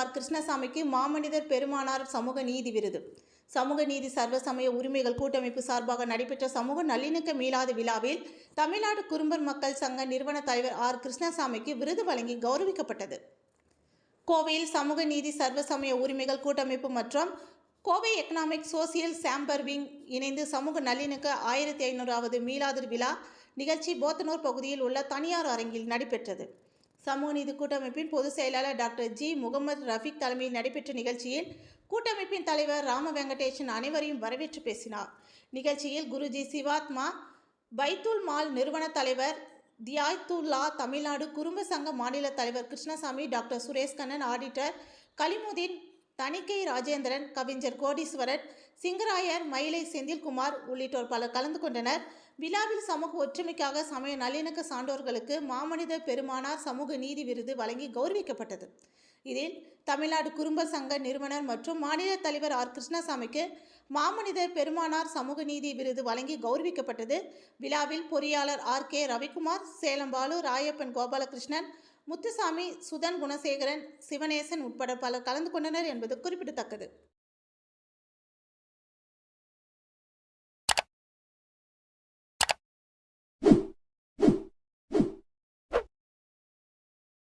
R கிருஷ்ணசாமிக்கு மாமனிதர் பெருமானார் சமூக நீதி விருது. சமூக நீதி சர்வ சமய உரிமைகள் கூட்டமைப்பு சார்பாக நடைபெற்ற சமூக நல்லிணக்க மீளாத விழாவில் தமிழ்நாடு குறும்பர் மக்கள் சங்க நிறுவன தலைவர் ஆர் கிருஷ்ணசாமிக்கு விருது வழங்கி கௌரவிக்கப்பட்டது. கோவையில் சமூக நீதி சர்வ சமய உரிமைகள் கூட்டமைப்பு மற்றும் Kovai economic social chamber wing இணைந்து சமூக நல்லிணக்க 1500வது மீளாது விழா நிகழ்ச்சி போத்தனூர் பகுதியில் உள்ள தனியார் அரங்கில் நடைபெற்றது. சமூக நீதி கூட்டமைப்பின் பொதுச் செயலாளர் டாக்டர் ஜி. முகமது ரஃபீக் தலைமையில் நடைபெற்ற நிகழ்ச்சியில் கூட்டமைப்பின் தலைவர் ராம வெங்கடேசன் அனைவரையும் வரவேற்று பேசினார். நிகழ்ச்சியில் குருஜி சிவாத்மா, பைத்துல் மால் நிறுவன தலைவர் தியாய்த்துல்லா, தமிழ்நாடு குறும்ப சங்க மாநில தலைவர் கிருஷ்ணசாமி, டாக்டர் சுரேஷ்கண்ணன், ஆடிட்டர் கலிமுதீன், தணிக்கை ராஜேந்திரன், கவிஞர் கோடீஸ்வரன், சிங்கராயர், மயிலை செந்தில்குமார் உள்ளிட்டோர் பலர் கலந்து கொண்டனர். விழாவில் சமூக ஒற்றுமைக்காக சமய நல்லிணக்க சான்றோர்களுக்கு மாமனிதர் பெருமானார் சமூக நீதி விருது வழங்கி கௌரவிக்கப்பட்டது. இதில் தமிழ்நாடு குறும்பர் சங்க நிறுவனர் மற்றும் மாநில தலைவர் ஆர் கிருஷ்ணசாமிக்கு மாமனிதர் பெருமானார் சமூக நீதி விருது வழங்கி கௌரவிக்கப்பட்டது. விழாவில் பொறியாளர் ஆர். கே. ரவிக்குமார், சேலம் பாலு, ராயப்பன் கோபாலகிருஷ்ணன், முத்துசாமி, சுதன் குணசேகரன், சிவனேசன் உட்பட பலர் கலந்து கொண்டனர் என்பது குறிப்பிடத்தக்கது.